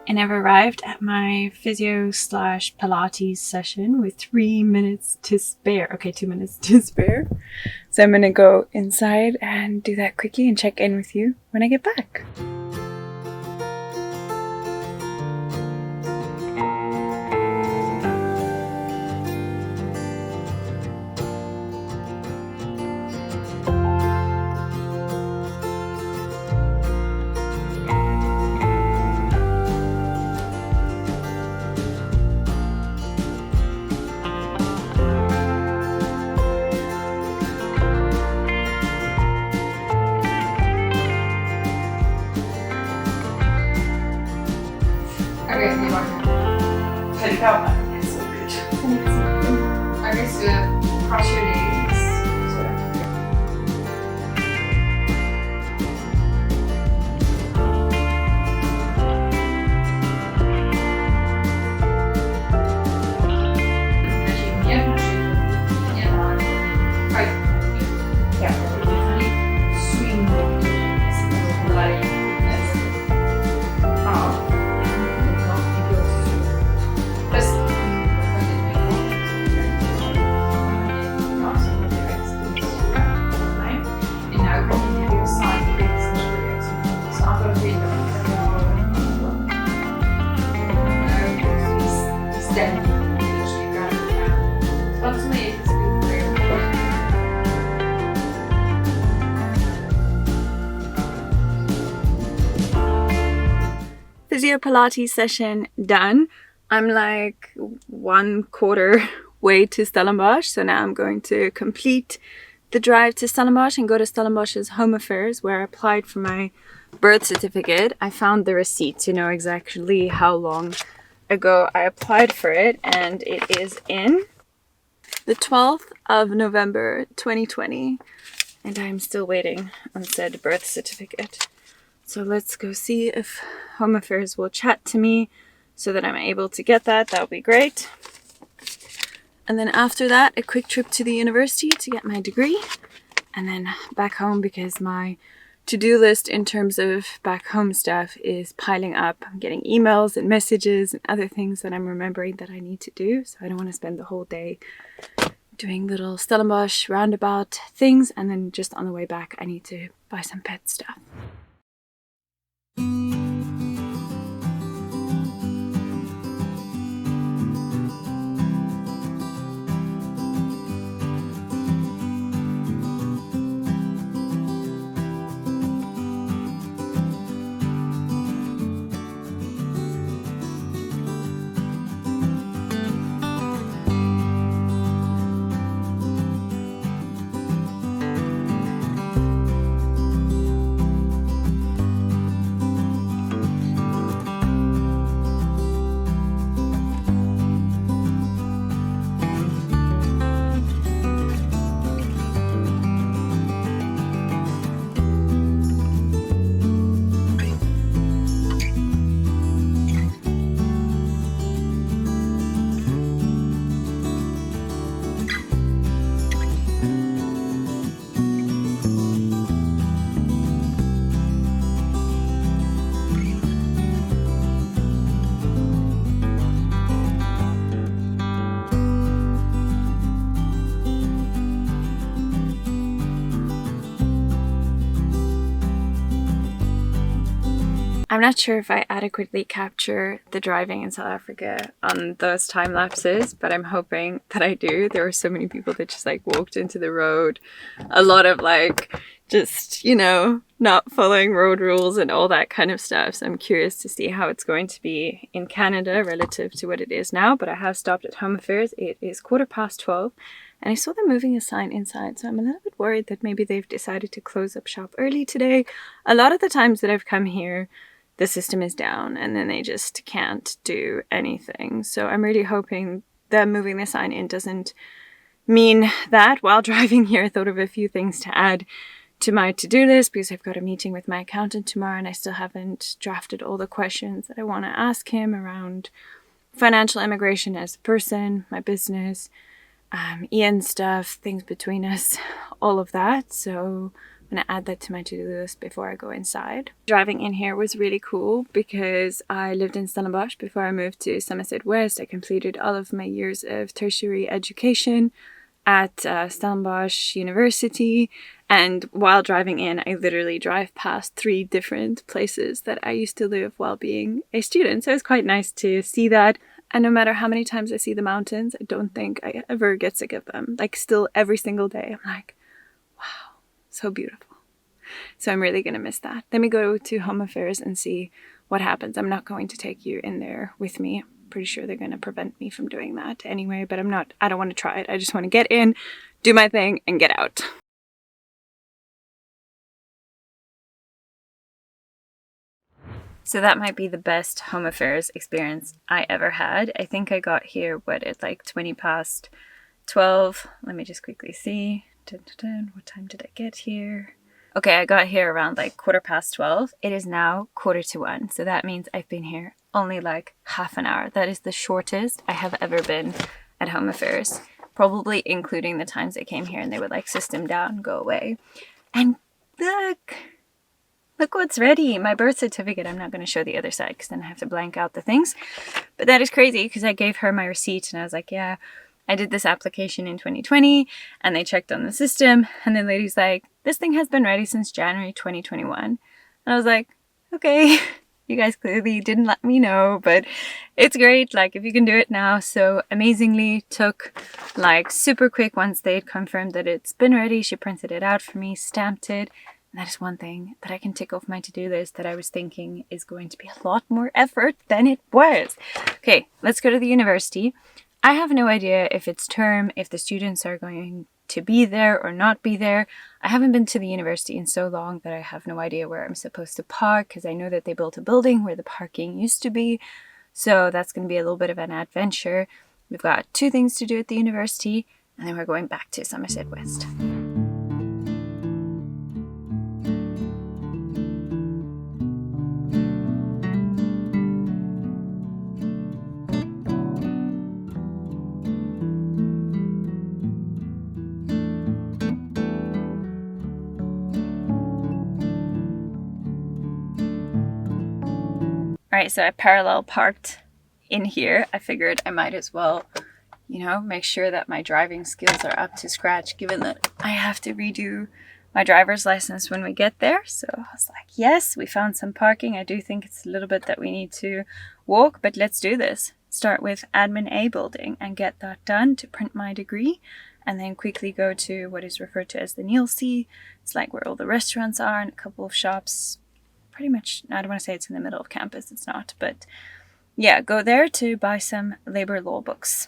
And I've arrived at my physio slash Pilates session with 3 minutes to spare. Okay, 2 minutes to spare. So I'm gonna go inside and do that quickly and check in with you when I get back. I guess cross your knees. Physio Pilates session done. I'm like 1/4 way to Stellenbosch, so now I'm going to complete the drive to Stellenbosch and go to Stellenbosch's Home Affairs where I applied for my birth certificate. I found the receipt to know exactly how long ago I applied for it, and it is in the 12th of November 2020, and I'm still waiting on said birth certificate. So let's go see if Home Affairs will chat to me so that I'm able to get that. That would be great. And then after that, a quick trip to the university to get my degree. And then back home because my to-do list in terms of back home stuff is piling up. I'm getting emails and messages and other things that I'm remembering that I need to do. So I don't want to spend the whole day doing little Stellenbosch roundabout things. And then just on the way back, I need to buy some pet stuff. I'm not sure if I adequately capture the driving in South Africa on those time lapses, but I'm hoping that I do. There were so many people that just like walked into the road. A lot of like just, you know, not following road rules and all that kind of stuff. So I'm curious to see how it's going to be in Canada relative to what it is now. But I have stopped at Home Affairs. It is 12:15. And I saw them moving a sign inside, so I'm a little bit worried that maybe they've decided to close up shop early today. A lot of the times that I've come here, the system is down and then they just can't do anything. So I'm really hoping that moving the sign in doesn't mean that. While driving here, I thought of a few things to add to my to-do list because I've got a meeting with my accountant tomorrow and I still haven't drafted all the questions that I want to ask him around financial immigration as a person, my business, Ian stuff, things between us, all of that. So I'm gonna add that to my to-do list before I go inside. Driving in here was really cool because I lived in Stellenbosch before I moved to Somerset West. I completed all of my years of tertiary education at Stellenbosch University, and while driving in I literally drive past 3 different places that I used to live while being a student, so it's quite nice to see that. And no matter how many times I see the mountains, I don't think I ever get sick of them. Like, still every single day I'm like, wow, so beautiful. So I'm really gonna miss that. Let me go to Home Affairs and see what happens. I'm not going to take you in there with me. Pretty sure they're going to prevent me from doing that anyway, but I don't want to try it. I just want to get in, do my thing, and get out. So that might be the best Home Affairs experience I ever had. I think I got here, at like 20 past 12. Let me just quickly see. What time did I get here? Okay, I got here around like 12:15. It is now 1:45, so that means I've been here only like half an hour. That is the shortest I have ever been at Home Affairs, probably including the times I came here and they would like system down, go away. And look what's ready. My birth certificate. I'm not going to show the other side because then I have to blank out the things. But that is crazy because I gave her my receipt and I was like, yeah, I did this application in 2020, and they checked on the system, and the lady's like, this thing has been ready since January 2021. And I was like, okay, you guys clearly didn't let me know, but it's great, like, if you can do it now. So amazingly took like super quick. Once they'd confirmed that it's been ready, she printed it out for me, stamped it, and that is one thing that I can tick off my to-do list that I was thinking is going to be a lot more effort than it was. Okay, let's go to the university. I have no idea if it's term, if the students are going to be there or not be there. I haven't been to the university in so long that I have no idea where I'm supposed to park, because I know that they built a building where the parking used to be. So that's going to be a little bit of an adventure. We've got 2 things to do at the university, and then we're going back to Somerset West. Alright, so I parallel parked in here. I figured I might as well, make sure that my driving skills are up to scratch, given that I have to redo my driver's license when we get there. So I was like, yes, we found some parking. I do think it's a little bit that we need to walk, but let's do this. Start with Admin A building and get that done to print my degree, and then quickly go to what is referred to as the Nielsen. It's like where all the restaurants are and a couple of shops. Pretty much, I don't want to say it's in the middle of campus, it's not, but yeah, go there to buy some labor law books.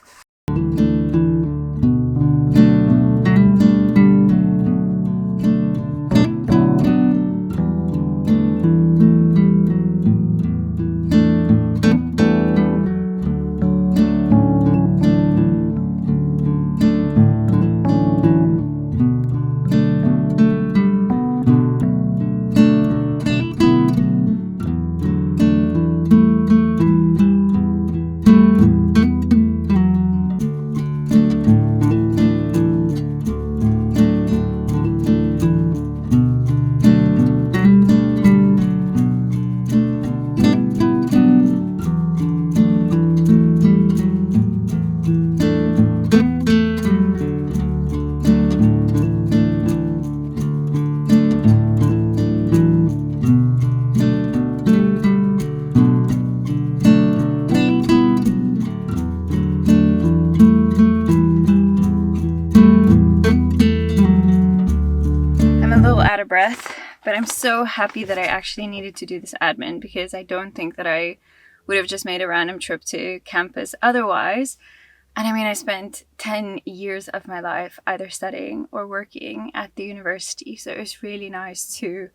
Breath, but I'm so happy that I actually needed to do this admin, because I don't think that I would have just made a random trip to campus otherwise. And I mean, I spent 10 years of my life either studying or working at the university, so it was really nice to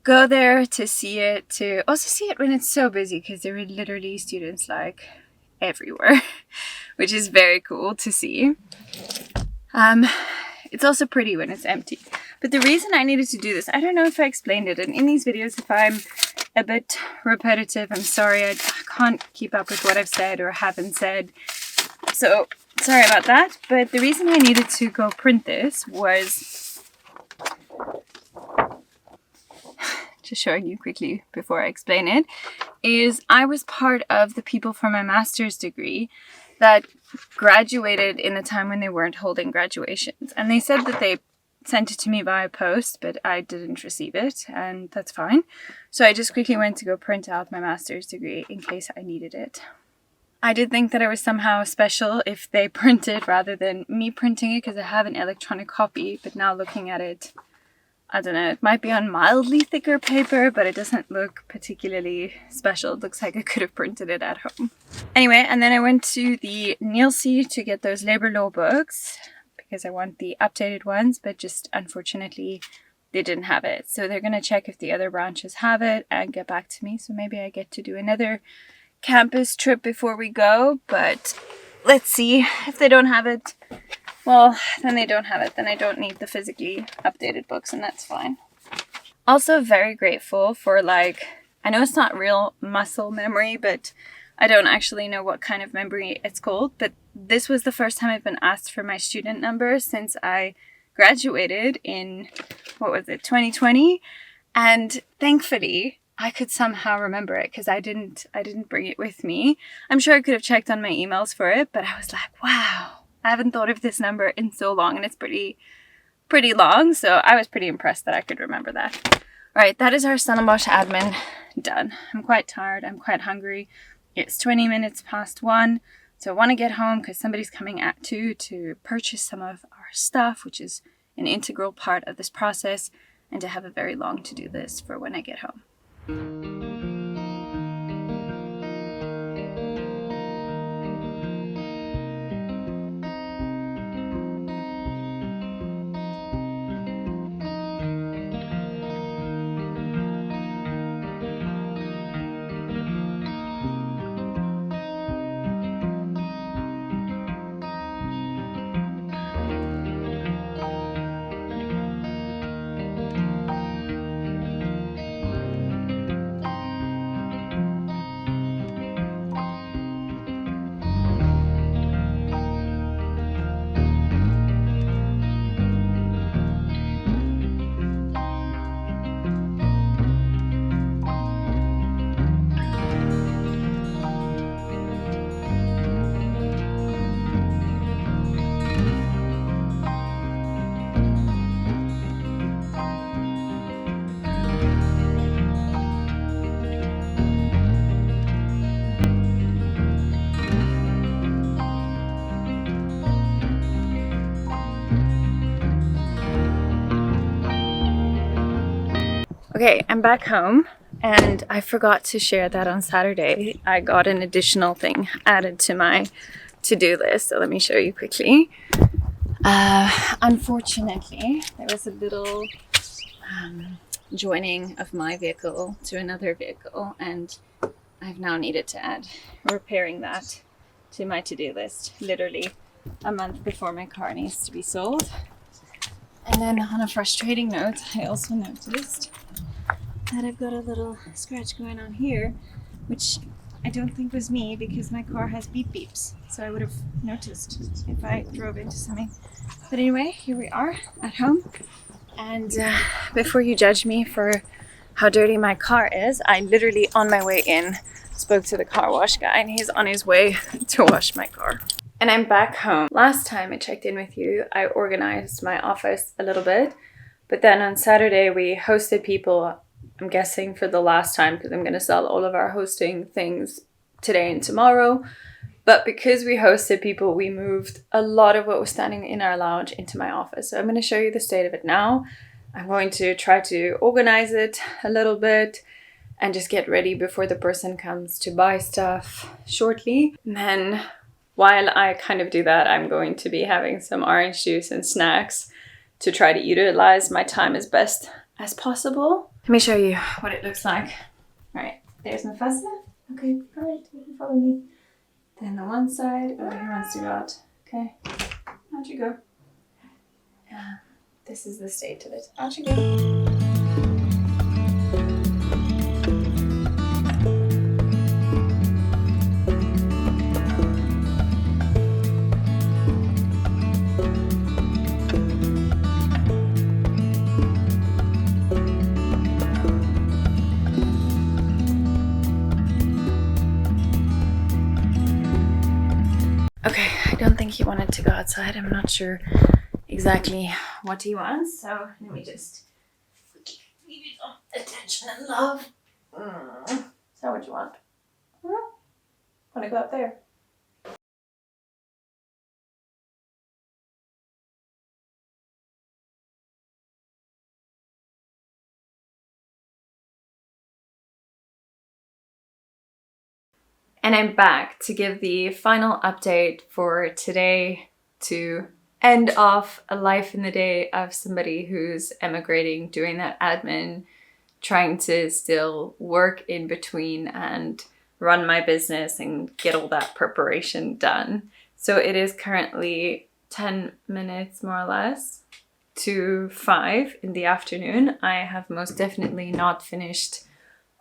go there, to see it, to also see it when it's so busy, because there were literally students like everywhere, which is very cool to see. It's also pretty when it's empty. But the reason I needed to do this, I don't know if I explained it, and in these videos, if I'm a bit repetitive, I'm sorry, I can't keep up with what I've said or haven't said. So, sorry about that. But the reason I needed to go print this was just showing you quickly before I explain it, is I was part of the people for my master's degree that graduated in a time when they weren't holding graduations. And they said that they sent it to me via post, but I didn't receive it, and that's fine. So I just quickly went to go print out my master's degree in case I needed it. I did think that it was somehow special if they printed rather than me printing it, because I have an electronic copy, but now looking at it, I don't know, it might be on mildly thicker paper, but it doesn't look particularly special. It looks like I could have printed it at home. Anyway, and then I went to the Nielsen to get those labor law books, because I want the updated ones, but just unfortunately they didn't have it. So they're going to check if the other branches have it and get back to me. So maybe I get to do another campus trip before we go, but let's see. If they don't have it, well, then they don't have it. Then I don't need the physically updated books, and that's fine. Also very grateful for, like, I know it's not real muscle memory, but I don't actually know what kind of memory it's called, but this was the first time I've been asked for my student number since I graduated in, 2020, and thankfully I could somehow remember it, because I didn't bring it with me. I'm sure I could have checked on my emails for it, but I was like, wow, I haven't thought of this number in so long, and it's pretty long, so I was pretty impressed that I could remember that. All right, that is our Stellenbosch admin done. I'm quite tired, I'm quite hungry. It's 20 minutes past 1, so I want to get home because somebody's coming at 2 to purchase some of our stuff, which is an integral part of this process, and to have a very long to-do list for when I get home. Okay, I'm back home, and I forgot to share that on Saturday I got an additional thing added to my to-do list, so let me show you quickly. Unfortunately, there was a little joining of my vehicle to another vehicle, and I've now needed to add repairing that to my to-do list literally a month before my car needs to be sold. And then on a frustrating note, I also noticed that I've got a little scratch going on here, which I don't think was me because my car has beep beeps, so I would have noticed if I drove into something. But anyway, here we are at home, and before you judge me for how dirty my car is, I literally on my way in spoke to the car wash guy, and he's on his way to wash my car. And I'm back home. Last time I checked in with you, I organized my office a little bit, but then on Saturday we hosted people, I'm guessing for the last time, because I'm going to sell all of our hosting things today and tomorrow. But because we hosted people, we moved a lot of what was standing in our lounge into my office. So I'm going to show you the state of it now. I'm going to try to organize it a little bit and just get ready before the person comes to buy stuff shortly. And then while I kind of do that, I'm going to be having some orange juice and snacks to try to utilize my time as best as possible. Let me show you what it looks like. All right, there's Nafasa. Okay, all right, you can follow me. Then on one side, oh, he wants to go out. Okay, out you go. Yeah, this is the state of it. Out you go. Okay, I don't think he wanted to go outside. I'm not sure exactly what he wants, so let me just give you some attention and love. Is that what you want? Want to go up there? And I'm back to give the final update for today, to end off a life in the day of somebody who's emigrating, doing that admin, trying to still work in between and run my business and get all that preparation done. So it is currently 10 minutes more or less to 5 in the afternoon. I have most definitely not finished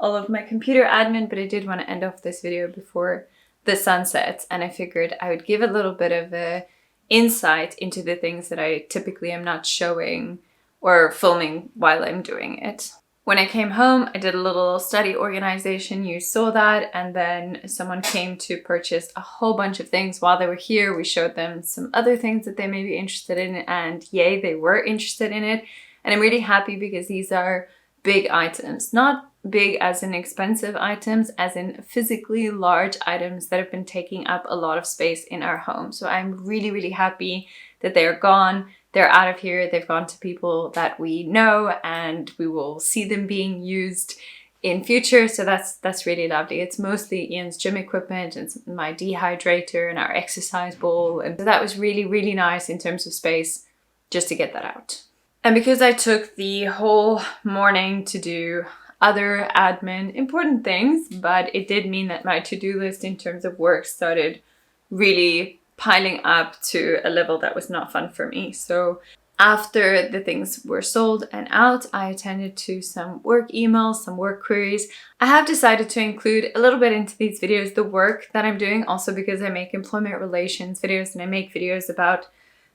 all of my computer admin, but I did want to end off this video before the sun sets, and I figured I would give a little bit of a insight into the things that I typically am not showing or filming while I'm doing it. When I came home, I did a little study organization. You saw that, and then someone came to purchase a whole bunch of things while they were here. We showed them some other things that they may be interested in, and yay, they were interested in it. And I'm really happy because these are big items, not big as in expensive items, as in physically large items that have been taking up a lot of space in our home. So I'm really, really happy that they're gone. They're out of here. They've gone to people that we know, and we will see them being used in future. So that's really lovely. It's mostly Ian's gym equipment and my dehydrator and our exercise ball. And so that was really, really nice in terms of space just to get that out. And because I took the whole morning to do other admin important things, but it did mean that my to-do list in terms of work started really piling up to a level that was not fun for me. So after the things were sold and out, I attended to some work emails, some work queries. I have decided to include a little bit into these videos the work that I'm doing, also because I make employment relations videos and I make videos about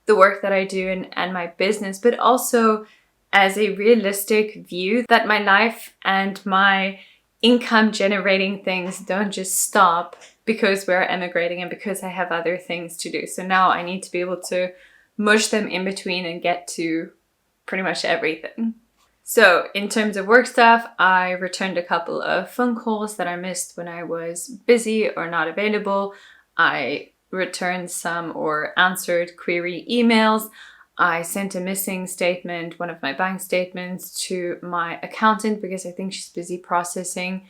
the work that I do and my business, but also as a realistic view that my life and my income generating things don't just stop because we're emigrating and because I have other things to do. So now I need to be able to mush them in between and get to pretty much everything. So in terms of work stuff, I returned a couple of phone calls that I missed when I was busy or not available. I returned some or answered query emails. I sent a missing statement, one of my bank statements, to my accountant because I think she's busy processing.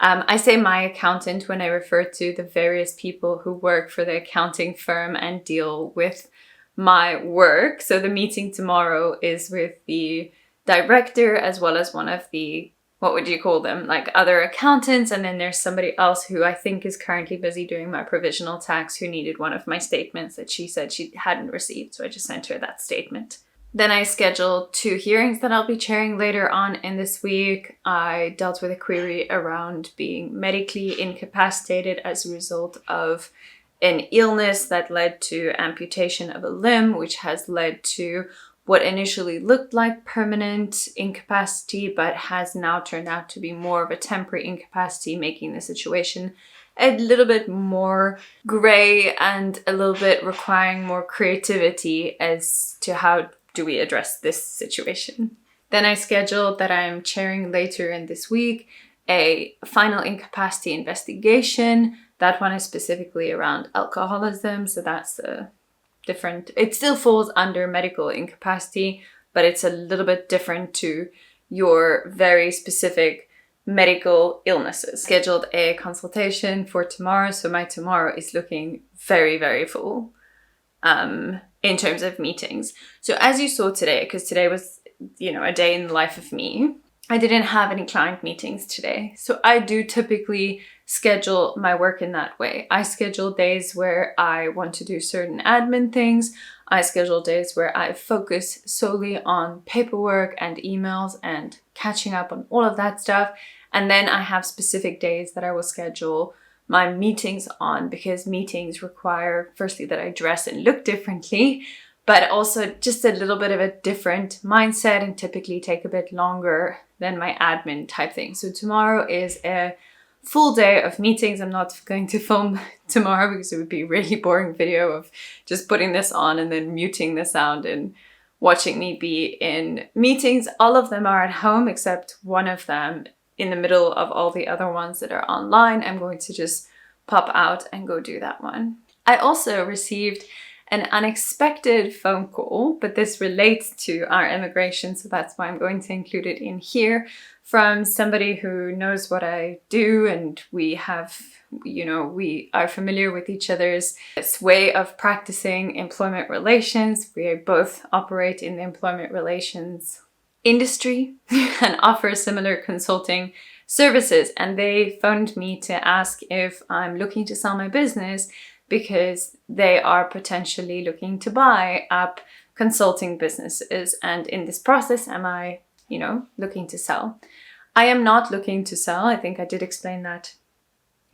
I say my accountant when I refer to the various people who work for the accounting firm and deal with my work. So the meeting tomorrow is with the director as well as one of the, what would you call them, like other accountants, and then there's somebody else who I think is currently busy doing my provisional tax who needed one of my statements that she said she hadn't received, so I just sent her that statement. Then I scheduled 2 hearings that I'll be chairing later on in this week. I dealt with a query around being medically incapacitated as a result of an illness that led to amputation of a limb, which has led to what initially looked like permanent incapacity, but has now turned out to be more of a temporary incapacity, making the situation a little bit more gray and a little bit requiring more creativity as to how do we address this situation. Then I scheduled that I'm chairing later in this week a final incapacity investigation. That one is specifically around alcoholism, so that's a different, it still falls under medical incapacity, but it's a little bit different to your very specific medical illnesses. Scheduled a consultation for tomorrow, so my tomorrow is looking very, very full in terms of meetings. So as you saw today, because today was, a day in the life of me, I didn't have any client meetings today. So I do typically schedule my work in that way. I schedule days where I want to do certain admin things. I schedule days where I focus solely on paperwork and emails and catching up on all of that stuff. And then I have specific days that I will schedule my meetings on, because meetings require, firstly, that I dress and look differently, but also just a little bit of a different mindset and typically take a bit longer than my admin type thing. So tomorrow is a full day of meetings. I'm not going to film tomorrow because it would be a really boring video of just putting this on and then muting the sound and watching me be in meetings. All of them are at home except one of them in the middle of all the other ones that are online. I'm going to just pop out and go do that one. I also received an unexpected phone call, but this relates to our immigration, so that's why I'm going to include it in here, from somebody who knows what I do, and we have, we are familiar with each other's way of practicing employment relations. We both operate in the employment relations industry and offer similar consulting services, and they phoned me to ask if I'm looking to sell my business because they are potentially looking to buy up consulting businesses. And in this process, am I, looking to sell? I am not looking to sell. I think I did explain that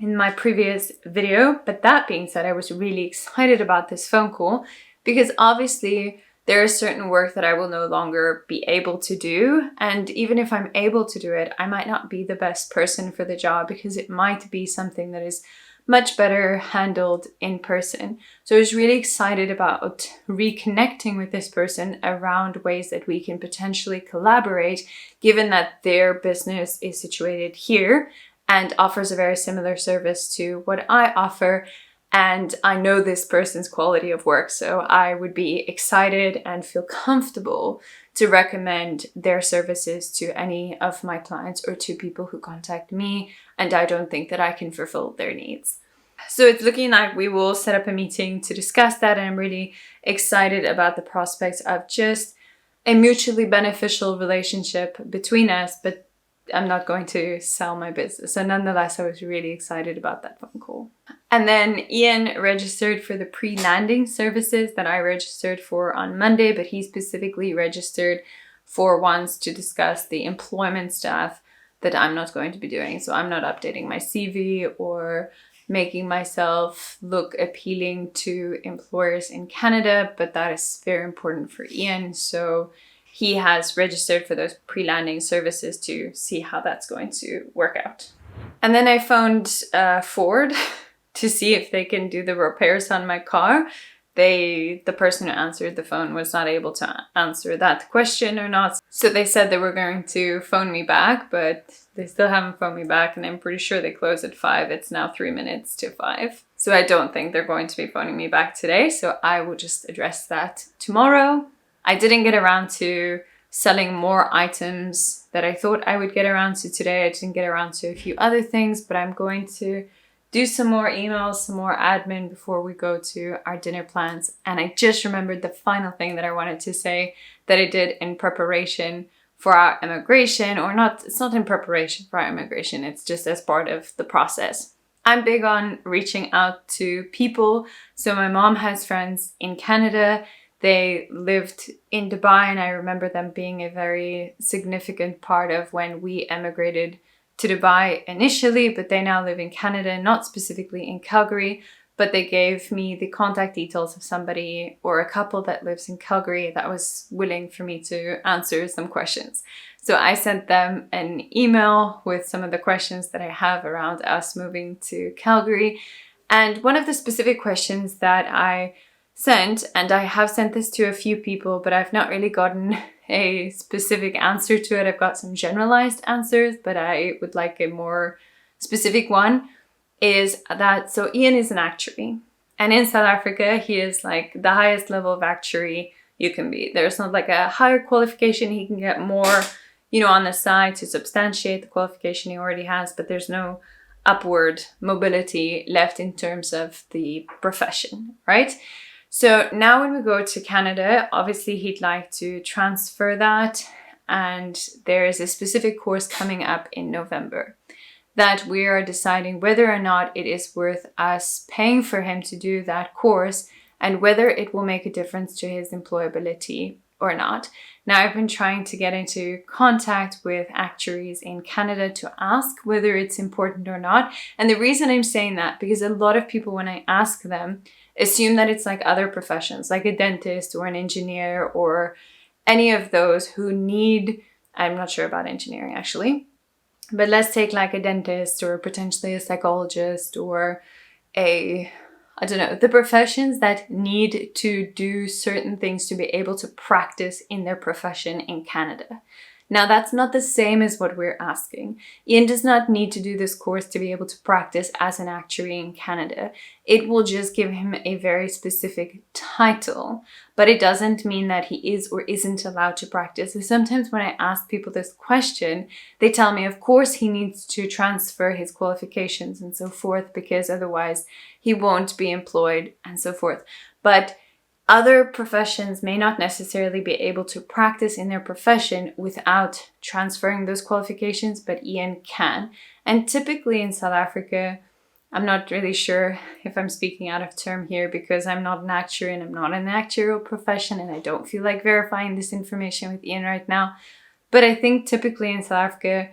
in my previous video. But that being said, I was really excited about this phone call because obviously there is certain work that I will no longer be able to do. And even if I'm able to do it, I might not be the best person for the job because it might be something that is much better handled in person. So I was really excited about reconnecting with this person around ways that we can potentially collaborate, given that their business is situated here and offers a very similar service to what I offer. And I know this person's quality of work, so I would be excited and feel comfortable to recommend their services to any of my clients or to people who contact me, and I don't think that I can fulfill their needs. So it's looking like we will set up a meeting to discuss that, and I'm really excited about the prospects of just a mutually beneficial relationship between us, but I'm not going to sell my business. So nonetheless, I was really excited about that phone call. And then Ian registered for the pre-landing services that I registered for on Monday, but he specifically registered for ones to discuss the employment stuff that I'm not going to be doing. So I'm not updating my CV or making myself look appealing to employers in Canada, but that is very important for Ian. So he has registered for those pre-landing services to see how that's going to work out. And then I phoned Ford to see if they can do the repairs on my car. The person who answered the phone was not able to answer that question or not. So they said they were going to phone me back, but they still haven't phoned me back, and I'm pretty sure they close at 5. It's now 3 minutes to 5. So I don't think they're going to be phoning me back today, so I will just address that tomorrow. I didn't get around to selling more items that I thought I would get around to today. I didn't get around to a few other things, but I'm going to do some more emails, some more admin before we go to our dinner plans. And I just remembered the final thing that I wanted to say that I did in preparation for our immigration, or not, it's not in preparation for our immigration, it's just as part of the process. I'm big on reaching out to people. So my mom has friends in Canada. They lived in Dubai, and I remember them being a very significant part of when we emigrated to Dubai initially, but they now live in Canada, not specifically in Calgary, but they gave me the contact details of somebody or a couple that lives in Calgary that was willing for me to answer some questions. So I sent them an email with some of the questions that I have around us moving to Calgary. And one of the specific questions that I sent, and I have sent this to a few people, but I've not really gotten a specific answer to it. I've got some generalized answers, but I would like a more specific one, is that, so Ian is an actuary, and in South Africa, he is like the highest level of actuary you can be. There's not like a higher qualification. He can get more, on the side to substantiate the qualification he already has, but there's no upward mobility left in terms of the profession, right? So now when we go to Canada, obviously he'd like to transfer that, and there is a specific course coming up in November that we are deciding whether or not it is worth us paying for him to do that course and whether it will make a difference to his employability or not. Now, I've been trying to get into contact with actuaries in Canada to ask whether it's important or not. And the reason I'm saying that, because a lot of people, when I ask them, assume that it's like other professions, like a dentist or an engineer or any of those who need, I'm not sure about engineering actually, But let's take like a dentist or potentially a psychologist or I don't know, the professions that need to do certain things to be able to practice in their profession in Canada. Now, that's not the same as what we're asking. Ian does not need to do this course to be able to practice as an actuary in Canada. It will just give him a very specific title, but it doesn't mean that he is or isn't allowed to practice. So sometimes when I ask people this question, they tell me, of course, he needs to transfer his qualifications and so forth, because otherwise he won't be employed and so forth. But other professions may not necessarily be able to practice in their profession without transferring those qualifications, but Ian can. And typically in South Africa, I'm not really sure if I'm speaking out of term here because I'm not an actuary and I'm not in the actuarial profession and I don't feel like verifying this information with Ian right now. But I think typically in South Africa,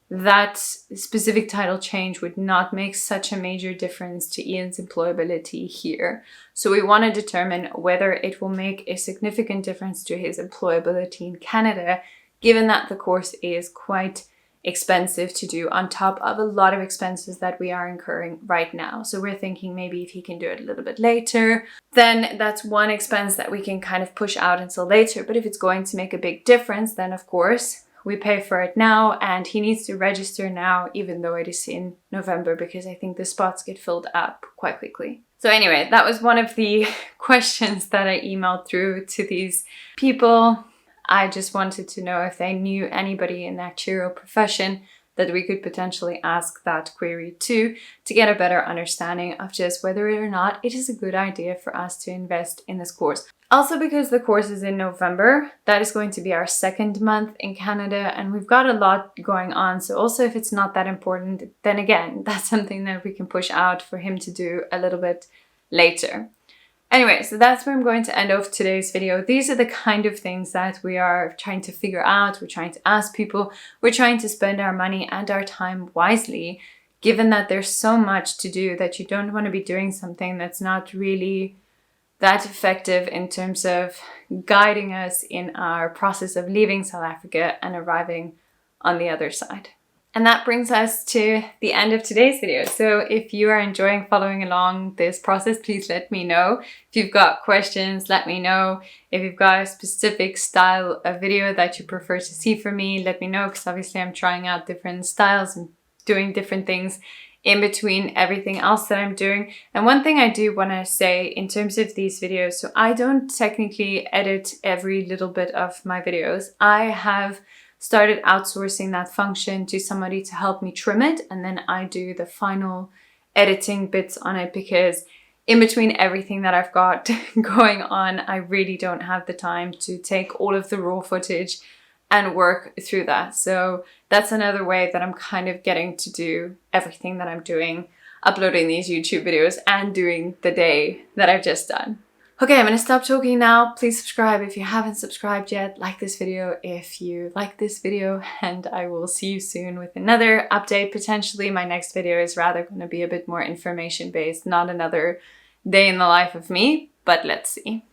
that specific title change would not make such a major difference to Ian's employability here. So we want to determine whether it will make a significant difference to his employability in Canada, given that the course is quite expensive to do on top of a lot of expenses that we are incurring right now. So we're thinking maybe if he can do it a little bit later, then that's one expense that we can kind of push out until later. But if it's going to make a big difference, then of course we pay for it now, and he needs to register now, even though it is in November, because I think the spots get filled up quite quickly. So anyway, that was one of the questions that I emailed through to these people. I just wanted to know if they knew anybody in the actuarial profession that we could potentially ask that query to get a better understanding of just whether or not it is a good idea for us to invest in this course. Also, because the course is in November, that is going to be our second month in Canada and we've got a lot going on. So also if it's not that important, then again, that's something that we can push out for him to do a little bit later. Anyway, so that's where I'm going to end off today's video. These are the kind of things that we are trying to figure out. We're trying to ask people. We're trying to spend our money and our time wisely, given that there's so much to do that you don't want to be doing something that's not really that effective in terms of guiding us in our process of leaving South Africa and arriving on the other side. And that brings us to the end of today's video. So if you are enjoying following along this process, please let me know. If you've got questions, let me know. If you've got a specific style of video that you prefer to see from me, let me know, because obviously I'm trying out different styles and doing different things in between everything else that I'm doing. And one thing I do want to say in terms of these videos, so I don't technically edit every little bit of my videos. I have started outsourcing that function to somebody to help me trim it, and then I do the final editing bits on it, because in between everything that I've got going on, I really don't have the time to take all of the raw footage and work through that. So that's another way that I'm kind of getting to do everything that I'm doing, uploading these YouTube videos and doing the day that I've just done. Okay, I'm gonna stop talking now. Please subscribe if you haven't subscribed yet. Like this video if you like this video, and I will see you soon with another update. Potentially my next video is rather gonna be a bit more information based, not another day in the life of me, but let's see.